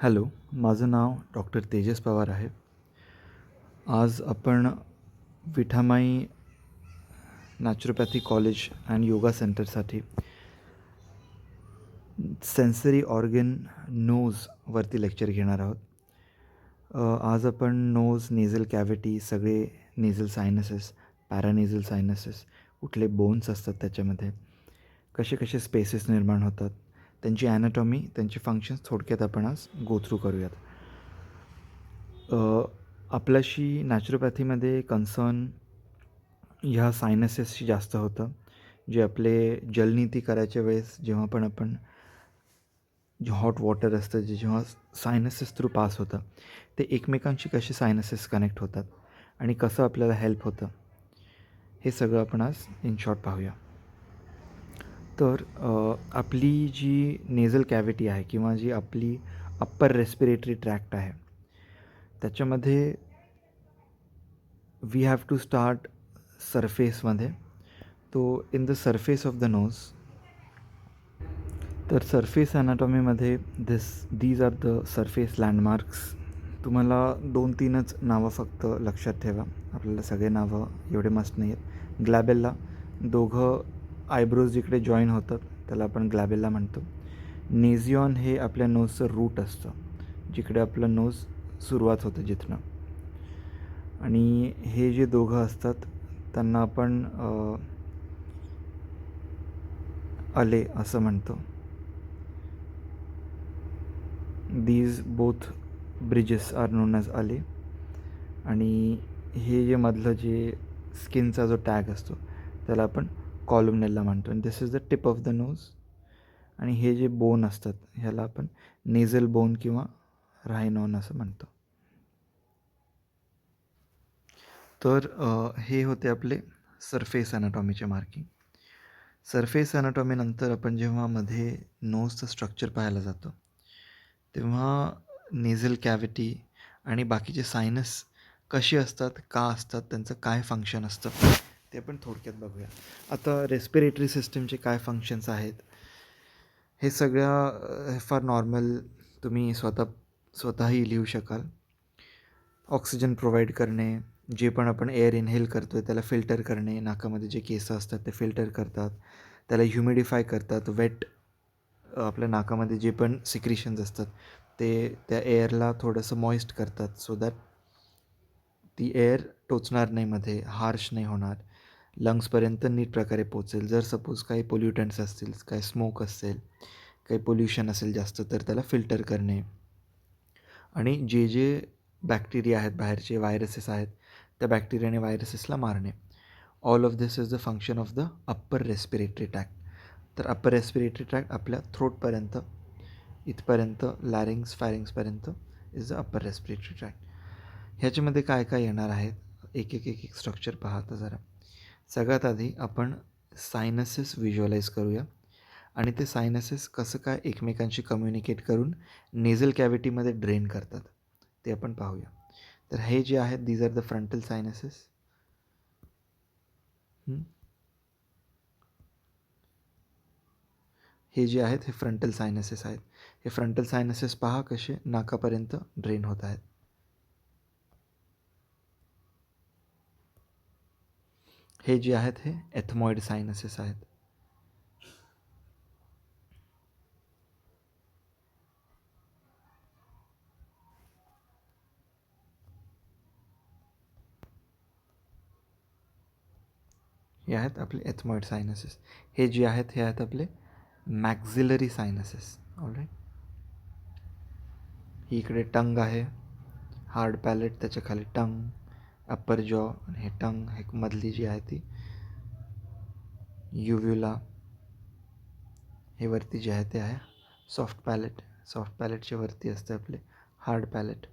Hello, माझं नाव doctor Tejas Pawar आहे. आज आपण Vithamai naturopathy college and yoga सेंटरसाठी सेन्सरी ऑर्गन नोजवरती लेक्चर घेणार आहोत. आज आपण नोज, नेझल कॅव्हिटी, सगळे नेझल सायनसेस, पॅरानेझल सायनसेस, कुठले बोन्स असतात त्याच्यामध्ये, कसे कसे स्पेसेस निर्माण होतात, त्यांची ॲनाटॉमी, त्यांचे फंक्शन्स थोडक्यात आपण आज गो थ्रू करूयात. आपल्याशी नॅचरोपॅथीमध्ये कन्सर्न ह्या सायनसेसशी जास्त होतं, जे आपले जलनीती करायच्या वेळेस जेव्हा पण आपण जे हॉट वॉटर असतं जे जेव्हा सायनसेस थ्रू पास होतं, ते एकमेकांशी कसे सायनसेस कनेक्ट होतात आणि कसं आपल्याला हेल्प होतं, हे सगळं आपण आज इन शॉर्ट पाहूया. तर आपली जी नेझल कॅव्हिटी आहे किंवा जी आपली अप्पर रेस्पिरेटरी ट्रॅक्ट आहे, त्याच्यामध्ये वी हॅव टू स्टार्ट सरफेसमध्ये. तो in the surface of the nose. तर सरफेस ॲनाटॉमीमध्ये these are the surface landmarks. तुम्हाला 2-3च नावं फक्त लक्षात ठेवा, आपल्याला सगळे नावं एवढे मस्त नाही आहेत. ग्लॅबेल्ला, दोघं आयब्रोज जिकडे जॉईन होतात त्याला आपण ग्लॅबेल्ला म्हणतो. नेझियॉन हे आपल्या नोजचं रूट असतं, जिकडे आपलं नोज सुरुवात होतं जिथनं. आणि हे जे दोघं असतात त्यांना आपण अले असं म्हणतो. These both bridges are known as alae. आणि हे जे मधलं जे स्किनचा जो टॅग असतो त्याला आपण कॉलुमनेला म्हणतो. आणि this is the tip of the nose. आणि हे जे बोन असतात ह्याला आपण नेझल बोन किंवा रायनॉन असं म्हणतो. तर हे होते आपले सरफेस ॲनाटॉमीचे मार्किंग. सरफेस ॲनाटॉमीनंतर आपण जेव्हा मध्ये नोजचं स्ट्रक्चर पाहायला जातो तेव्हा नेझल कॅव्हिटी आणि बाकीचे सायनस कशी असतात, का असतात, त्यांचं काय फंक्शन असतं ते आपण थोडक्यात बघूया. आता रेस्पिरेटरी सिस्टमचे काय फंक्शन्स आहेत हे सगळ्या फार नॉर्मल तुम्ही स्वतःही लिहू शकाल. ऑक्सिजन प्रोव्हाइड करणे, जे पण आपण एअर इनहेल करतो आहे त्याला फिल्टर करणे, नाकामध्ये जे केस असतात ते फिल्टर करतात, त्याला ह्युमिडिफाय करतात, आपल्या नाकामध्ये जे पण सिक्रिशन्स असतात ते त्या एअरला थोडंसं मॉइस्ट करतात, सो दॅट ती एअर टोचणार नाही मध्ये, हार्श नाही होणार, लंग्सपर्यंत नीट प्रकारे पोचेल. जर सपोज काही पोल्युटंट्स असतील, काही स्मोक असेल, काही पोल्युशन असेल जास्त, तर त्याला फिल्टर करणे. आणि जे जे बॅक्टेरिया आहेत, बाहेरचे व्हायरसेस आहेत, त्या बॅक्टेरिया आणि व्हायरसेसला मारणे. All of this is the function of the upper respiratory tract. तर अप्पर रेस्पिरेटरी ट्रॅक्ट आपल्या थ्रोटपर्यंत, इथपर्यंत, लॅरिंग्स फॅरिंग्सपर्यंत is the upper respiratory tract. ह्याच्यामध्ये काय काय येणार आहेत, एक एक एक एक स्ट्रक्चर पाहता जरा. सगळ्यात आधी आपण सायनसेस व्हिज्युअलाइज करूया आणि ते सायनसेस कसं काय एकमेकांशी कम्युनिकेट करून नेझल कॅव्हिटीमध्ये ड्रेन करतात ते आपण पाहूया. तर हे जे आहेत these are the frontal sinuses. हे जे आहेत हे फ्रंटल सायनसेस आहेत. हे फ्रंटल सायनसेस पहा कसे नाकापर्यंत ड्रेन होत आहेत. हे जे आहेत हे एथमॉइड सायनसेस आहेत. हे आहेत आपले एथमॉइड सायनसेस. हे जे आहेत हे आहेत आपले मॅक्झिलरी सायनसेस. ऑलराईट. ही इकडे टंग आहे, हार्ड पॅलेट, त्याच्या खाली टंग, अप्पर जॉ, आणि हे टंग, हे मधली जी आहे ती युव्युला. हे वरती जे आहे ते आहे सॉफ्ट पॅलेट. सॉफ्ट पॅलेटच्या वरती असते आपले हार्ड पॅलेट.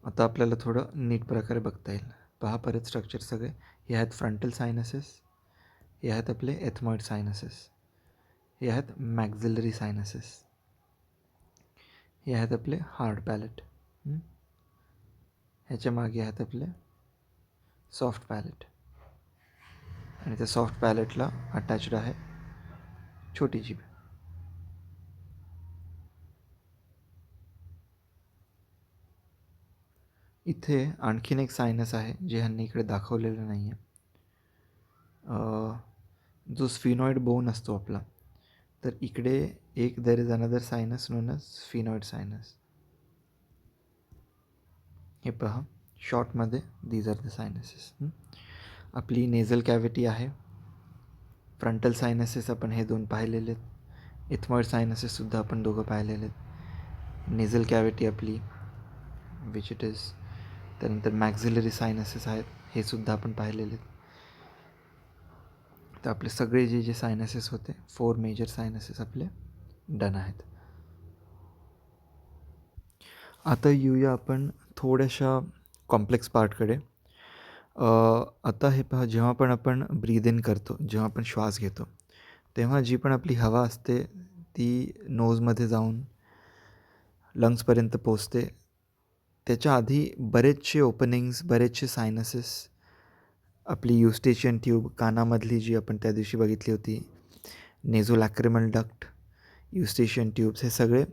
आता आपल्याला थोडं नीट प्रकारे बघता येईल. पहा परत स्ट्रक्चर सगळे. हे आहेत फ्रंटल सायनसेस, हे आहेत आपले एथमॉइड सायनसेस, हे आहेत मॅक्झिलरी सायनसेस, हे आहेत आपले हार्ड पॅलेट, ह्याच्या मागे आहेत आपले सॉफ्ट पॅलेट. आणि त्या सॉफ्ट पॅलेटला अटॅच्ड आहे छोटी जीभ. इथे आणखीन एक सायनस आहे जे ह्यांनी इकडे दाखवलेलं नाही आहे. जो स्फिनॉइड बोन असतो आपला, तर इकडे एक there is another sinus known as sphenoid sinus. हे पहा शॉर्टमध्ये दीज आर द सायनसेस. आपली नेझल कॅव्हिटी आहे. फ्रंटल सायनसेस आपण हे दोन पाहिलेले आहेत. इथमॉइड सायनसेससुद्धा आपण दोघं पाहिलेले आहेत. नेझल कॅव्हिटी आपली विच इट इज. त्यानंतर मॅक्झिलरी सायनसेस आहेत, हे सुद्धा आपण पाहिलेले आहेत. तर आपले सगळे जे सायनसेस होते 4 मेजर सायनसेस आपले डन आहेत. आता येऊया आपण थोड्याशा कॉम्प्लेक्स पार्टकडे. आता हे पहा, जेव्हा पण आपण ब्रीद इन करतो, जेव्हा आपण श्वास घेतो, तेव्हा जी पण आपली हवा असते ती नोजमध्ये जाऊन लंग्सपर्यंत पोचते. त्याच्या आधी बरेचसे ओपनिंग्स, बरेचसे सायनसेस, आपली युस्टेशियन ट्यूब कानामधली जी आपण त्या दिवशी बघितली होती, नेझोलॅक्रिमल डक्ट, युस्टेशियन ट्यूब्स, हे सगळे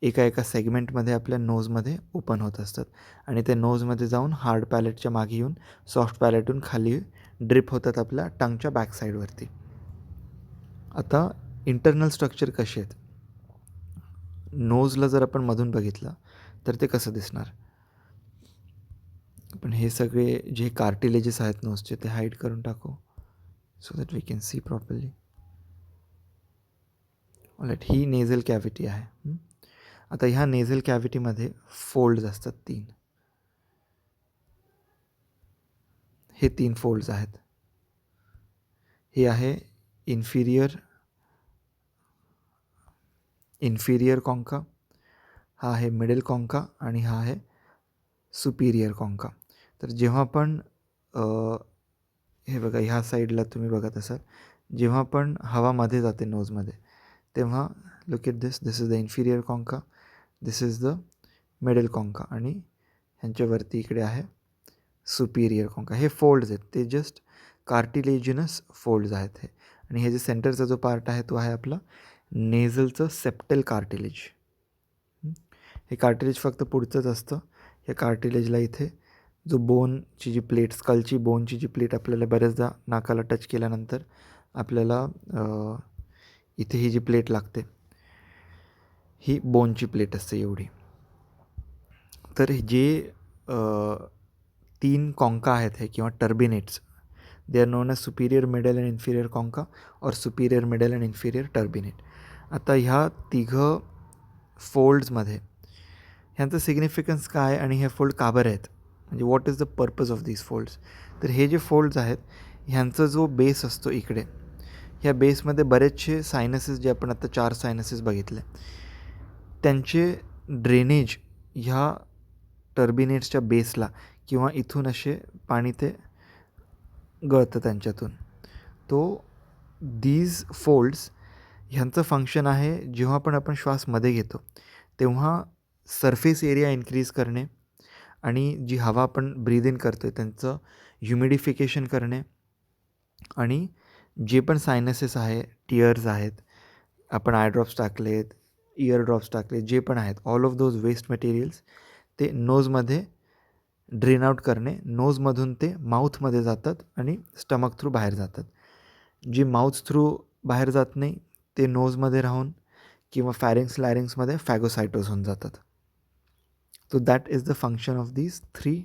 एका सेगमेंटमध्ये आपल्या नोजमध्ये ओपन होत असतात आणि ते नोजमध्ये जाऊन हार्ड पॅलेटच्या मागे येऊन सॉफ्ट पॅलेटून खाली ड्रिप होतात आपल्या टंगच्या बॅक साईडवरती. आता इंटरनल स्ट्रक्चर कसे आहेत, नोजला जर आपण मधून बघितलं तर ते कसं दिसणार. आपण हे सगळे जे कार्टिलेजेस आहेत नोजचे ते हाईड करून टाकू so that we can see properly. Alright, ही नेझल कॅव्हिटी आहे. आता ह्या नेझल कॅव्हिटीमध्ये फोल्ड्स असतात 3. हे 3 फोल्ड्स आहेत. हे आहे इन्फिरियर कॉन्का, हा आहे मिडल कॉन्का आणि हा आहे सुपिरियर कॉन्का. तर जेव्हा पण हे बघा, ह्या साईडला तुम्ही बघत असाल, जेव्हा पण हवा मध्ये जाते नोजमध्ये, तेव्हा look at this is the inferior concha, this is the middle concha आणि ह्यांच्यावरती इकडे आहे सुपिरियर कॉन्का. हे फोल्ड्स आहेत, ते जस्ट कार्टिलेजिनस फोल्ड्स आहेत हे. आणि हे जे सेंटरचा जो पार्ट आहे तो आहे आपला नेझलचं सेप्टल कार्टिलेज. हे कार्टिलेज फक्त पुढचंच असतं. या कार्टिलेजला इथे जो बोनची जी प्लेट, स्कलची बोनची जी प्लेट आपल्याला बऱ्याचदा नाकाला टच केल्यानंतर आपल्याला इथे ही जी प्लेट लागते, ही बोनची प्लेट असते एवढी. तर जे 3 कॉन्का आहेत हे किंवा turbinates, they are known as superior, middle and inferior concha or superior, middle and inferior turbinate. आता ह्या तिघं फोल्ड्समध्ये ह्यांचं सिग्निफिकन्स काय आणि हे फोल्ड का बरं आहेत, म्हणजे what is the purpose of these folds. तर हे जे फोल्ड्स आहेत ह्यांचा जो बेस असतो इकडे, ह्या बेसमध्ये बरेचसे सायनसेस, जे आपण आता 4 सायनसेस बघितले, त्यांचे ड्रेनेज ह्या टर्बिनेट्सच्या बेसला किंवा इथून असे पाणी ते गळतं त्यांच्यातून. तो दीज फोल्ड्स ह्यांचं फंक्शन आहे, जेव्हा पण आपण श्वास मध्ये घेतो तेव्हा सरफेस एरिया इन्क्रीज करणे आणि जी हवा आपण ब्रीद इन करतो आहे त्यांचं ह्युमिडिफिकेशन करणे, आणि जे पण सायनसेस आहे, टिअर्स आहेत, आपण आय ड्रॉप्स टाकलेत, इयर ड्रॉप्स टाकले, जे पण आहेत, all of those waste materials ते नोजमध्ये ड्रेन आउट करणे. नोजमधून ते माउथमध्ये जातात आणि स्टमक थ्रू बाहेर जातात. जे माउथ थ्रू बाहेर जात नाही ते नोजमध्ये राहून किंवा फॅरिंग्स लॅरिंग्समध्ये फॅगोसायटोज होऊन जातात. So that is the function of these 3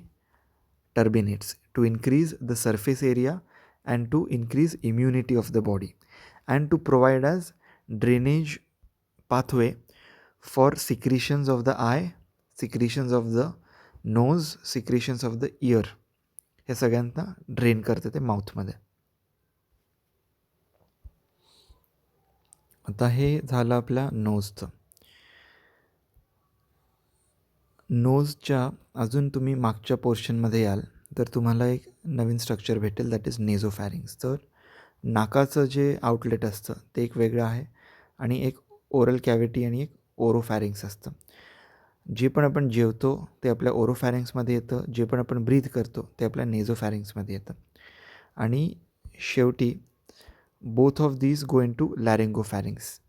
turbinates, to increase the surface area and to increase immunity of the body and to provide as drainage pathway for secretions of the eye, secretions of the nose, secretions of the ear. हे सगळ्यांना drain करते ते माउथमध्ये. आता हे झालं आपल्या नोजचं. नोजच्या अजून तुम्ही मागच्या पोर्शनमध्ये याल तर तुम्हाला एक नवीन स्ट्रक्चर भेटेल, दॅट इज नेझोफॅरिंग्स. तर नाकाचं जे आउटलेट असतं ते एक वेगळं आहे आणि एक ओरल कॅव्हिटी आणि एक ओरोफॅरिंग्स असतं. जे पण आपण जेवतो ते आपल्या ओरोफॅरिंग्समध्ये येतं, जे पण आपण ब्रीथ करतो ते आपल्या नेझोफॅरिंग्समध्ये येतं. आणि शेवटी both of these go into laryngopharynx.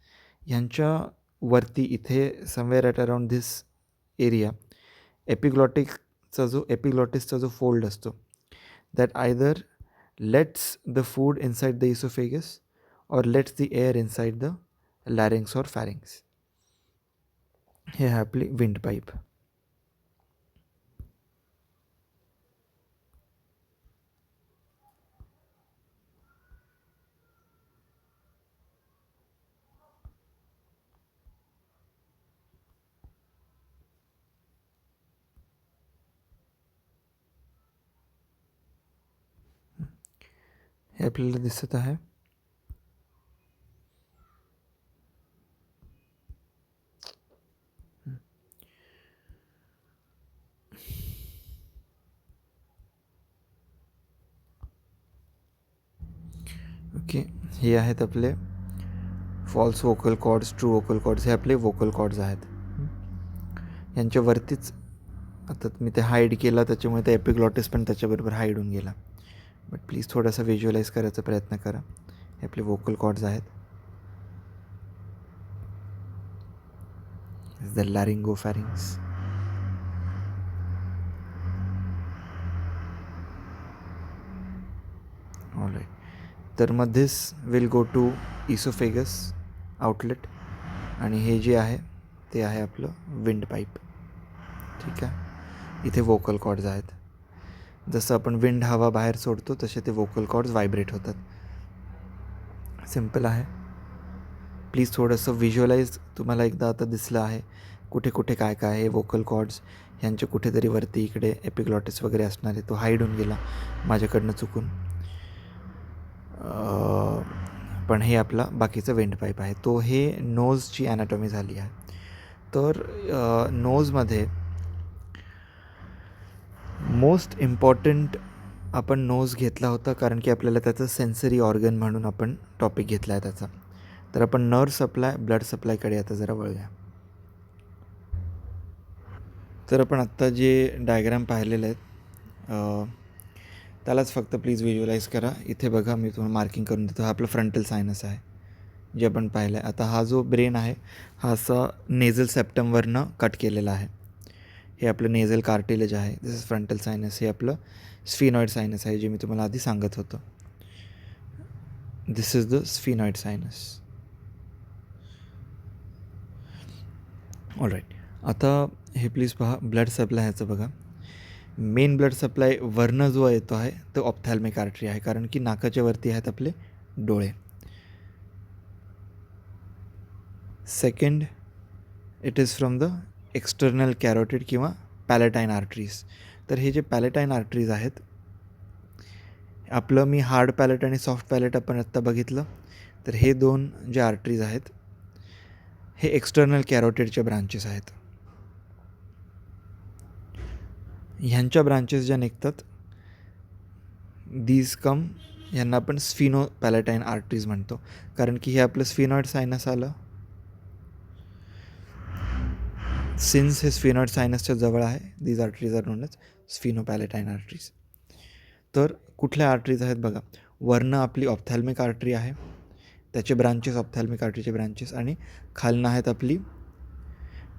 ह्यांच्या वरती इथे somewhere at around this area एपिग्लॉटिसचा जो फोल्ड असतो, that either lets the food inside the oesophagus or lets the air inside the larynx or pharynx. हे आहे आपली विंड पाईप. हे आपल्याला दिसत आहे. ओके, हे आहेत आपले false vocal cords, true vocal cords. हे आपले वोकल कॉर्ड्स आहेत. यांच्यावरतीच आता मी ते हाईड केलं, त्याच्यामुळे ते एपिग्लॉटिस पण त्याच्याबरोबर हाईड होऊन गेला. बट प्लीज थोडासा व्हिज्युअलाइज करायचा प्रयत्न करा. हे आपले वोकल कॉर्ड्स आहेत. The laryngopharynx. ऑलराईट. तर मग this will go to oesophagus outlet, आणि हे जे आहे ते आहे आपलं विंड पाईप. ठीक आहे. इथे वोकल कॉर्ड्स आहेत. जसं आपण विंड हवा बाहेर सोडतो तसे ते वोकल कॉर्ड्स व्हायब्रेट होतात. सिम्पल आहे. प्लीज थोडंसं व्हिज्युअलाइज तुम्हाला एकदा आता दिसलं आहे कुठे कुठे काय काय आहे. वोकल कॉर्ड्स ह्यांचे कुठेतरी वरती इकडे एपिग्लॉटिस वगैरे असणार आहे, तो हाईड होऊन गेला माझ्याकडनं चुकून. पण हे आपला बाकीचं विंड पाईप आहे. तो हे नोजची ॲनाटॉमी झाली आहे. तर नोजमध्ये मोस्ट इम्पॉर्टंट आपण नोज घेतला होता, कारण की आपल्याला त्याचं सेन्सरी ऑर्गन म्हणून आपण टॉपिक घेतला आहे त्याचा. तर आपण नर्व सप्लाय, ब्लड सप्लायकडे आता जरा वळूया. तर आपण आत्ता जे डायग्राम पाहिलेले आहेत त्यालाच फक्त प्लीज व्हिज्युअलाइज करा. इथे बघा, मी तुम्हाला मार्किंग करून देतो. हा आपलं फ्रंटल सायनस आहे जे आपण पाहिलं आहे. आता हा जो ब्रेन आहे हा असा नेझल सेप्टमवरनं कट केलेला आहे. हे आपलं नेझल कार्टिलेज आहे. दिस इज फ्रंटल सायनस. हे आपलं स्फिनॉइड सायनस आहे जे मी तुम्हाला आधी सांगत होतो. This is the sphenoid sinus. Alright. आता हे प्लीज पहा, ब्लड सप्लाय ह्याचं बघा. मेन ब्लड सप्लाय वरनं जो येतो आहे तो ऑप्थॅल्मिक आर्टरी आहे, कारण की नाकाच्या वरती आहेत आपले डोळे. Second, it is from the external carotid किंवा पॅलेटाईन आर्टरीज. तर हे जे पॅलेटाईन आर्टरीज आहेत, आपलं मी हार्ड पॅलेट आणि सॉफ्ट पॅलेट आपण आत्ता बघितलं. तर हे दोन जे आर्टरीज आहेत हे एक्सटर्नल कॅरोटिडचे ब्रांचेस आहेत. ह्यांच्या ब्रांचेस ज्या निघतात दीज कम, ह्यांना आपण स्फिनो पॅलेटाईन आर्टरीज म्हणतो, कारण की हे आपलं स्फिनॉइड सायनस आलं. सिन्स हे स्फिनॉइड सायनसच्या जवळ आहे, these arteries are known as sphenopalatine arteries. तर कुठल्या आर्टरीज आहेत बघा. वरनं आपली ऑप्थॅल्मिक आर्टरी आहे, त्याचे ब्रांचेस ऑप्थॅल्मिक आर्टरीचे ब्रांचेस, आणि खालनं आहेत आपली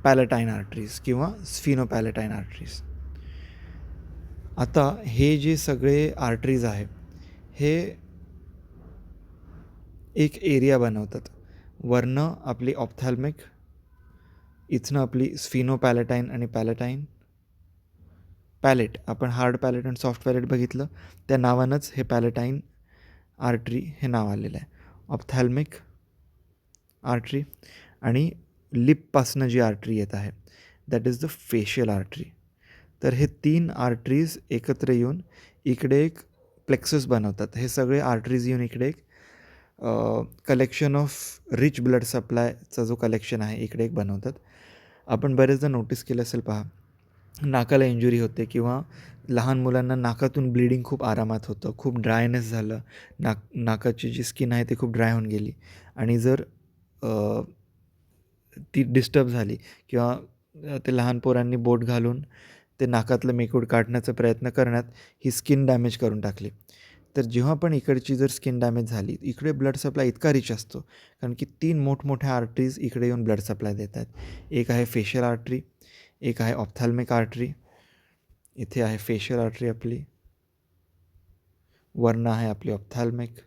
पॅलेटाईन आर्टरीज किंवा स्फिनो पॅलेटाईन आर्टरीज. आता हे जे सगळे आर्टरीज आहे हे एक एरिया बनवतात. वरनं आपली ऑप्थॅल्मिक, इथनं आपली स्फिनो पॅलेटाईन आणि पॅलेटाईन पॅलेट. आपण हार्ड पॅलेट आणि सॉफ्ट पॅलेट बघितलं, त्या नावानंच हे पॅलेटाईन आर्टरी हे नाव आलेलं आहे. ऑप्थॅल्मिक आर्टरी आणि लिपपासनं जी आर्टरी येत आहे that is the facial artery. तर हे तीन आर्टरीज एकत्र येऊन इकडे एक प्लेक्सस बनवतात. हे सगळे आर्टरीज येऊन इकडे एक कलेक्शन ऑफ रिच ब्लड सप्लायचा जो कलेक्शन आहे इकडे एक बनवतात. आपण बरेचदा नोटीस केलं असेल, पहा, नाकाला इंजुरी होते किंवा लहान मुलांना नाकातून ब्लिडिंग खूप आरामात होतं, खूप ड्रायनेस झालं, नाकाची जी स्किन आहे ती खूप ड्राय होऊन गेली, आणि जर ती डिस्टर्ब झाली किंवा ते लहान पोरांनी बोट घालून ते नाकातलं मेकूड काढण्याचा प्रयत्न करण्यात ही स्किन डॅमेज करून टाकली, तर जेव्हा पण इकडची जर स्किन डॅमेज झाली, इकडे ब्लड सप्लाय इतका रिच असतो कारण की 3 मोठमोठ्या आर्टरीज इकडे येऊन ब्लड सप्लाय देत आहेत. एक आहे फेशियल आर्टरी, एक आहे ऑप्थॅल्मिक आर्टरी, इथे आहे फेशियल आर्टरी आपली, वरनं आहे आपली ऑप्थॅल्मिक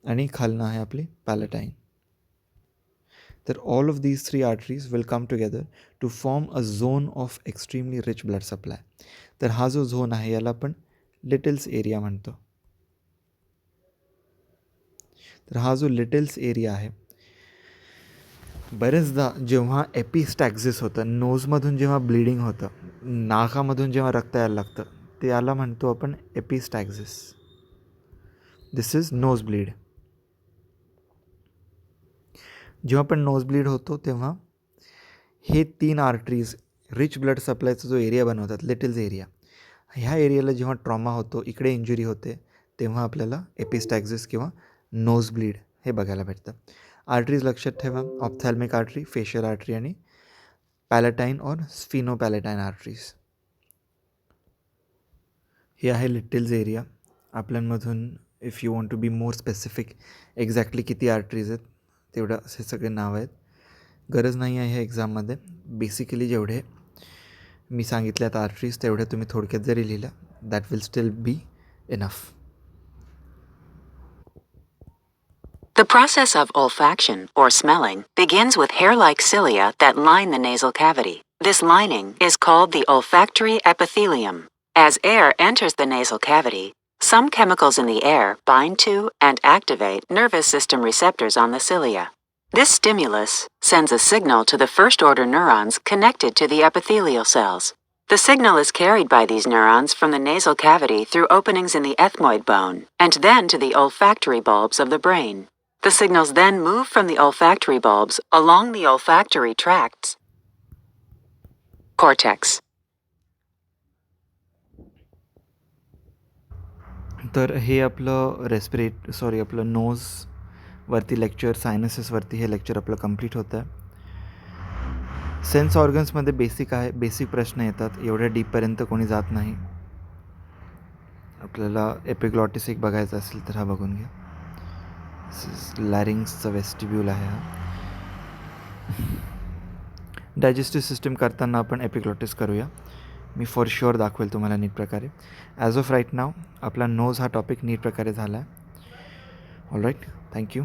आणि खालनं आहे आपली पॅलेटाईन. तर all of these 3 arteries will come together to form a zone of extremely rich blood supply. तर हा जो झोन आहे याला आपण लिटल्स एरिया म्हणतो. तर हा जो लिटल्स एरिया आहे, बरेचदा जेव्हा एपिस्टॅक्झिस होतं, नोजमधून जेव्हा ब्लिडिंग होतं, नाकामधून जेव्हा रक्त यायला लागतं, ते याला म्हणतो आपण एपिस्टॅक्झिस. दिस इज नोज ब्लीड. जेव्हा पण नोज ब्लीड होतो तेव्हा हे 3 आर्टरीज रिच ब्लड सप्लायचा जो एरिया बनवतात, लिटल्स एरिया, ह्या एरियाला जेव्हा ट्रॉमा होतो, इकडे इंजुरी होते, तेव्हा आपल्याला एपिस्टॅक्झिस किंवा नोज ब्लीड हे बघायला भेटतं. आर्टरीज लक्षात ठेवा, ऑप्थॅल्मिक आर्टरी, फेशियल आर्टरी आणि पॅलेटाईन और स्फिनोपॅलेटाईन आर्टरीज. हे आहे लिटल्स एरिया. आपल्यामधून if you want to be more specific exactly किती आर्टरीज आहेत तेवढं असे सगळे नाव आहेत. गरज नाही आहे ह्या एक्झाममध्ये. बेसिकली जेवढे मी सांगितल्यात आर्टरीज तेवढ्या तुम्ही थोडक्यात जरी लिहिल्या, that will still be enough. The process of olfaction, or smelling, begins with hair-like cilia that line the nasal cavity. This lining is called the olfactory epithelium. As air enters the nasal cavity, some chemicals in the air bind to and activate nervous system receptors on the cilia. This stimulus sends a signal to the first-order neurons connected to the epithelial cells. The signal is carried by these neurons from the nasal cavity through openings in the ethmoid bone and then to the olfactory bulbs of the brain. The signals then move from the olfactory bulbs along the olfactory tracts. Cortex. तर हे आपलं नोजवरती lecture, सायनसेसवरती हे lecture आपलं complete होतं आहे. Sense ऑर्गन्समध्ये basic प्रश्न येतात, एवढ्या डीपपर्यंत कोणी जात नाही. आपल्याला एपिग्लॉटिस एक बघायचं असेल तर हा बघून घ्या. लॅरिंग्सचा वेस्टिब्यूल आहे हा. डायजेस्टिव्ह सिस्टम करताना आपण एपिग्लॉटिस करूया. मी फॉर शुअर दाखवेल तुम्हाला नीट प्रकारे. ॲज ऑफ राईट नाव आपला नोज हा टॉपिक नीट प्रकारे झाला आहे. All right, thank you.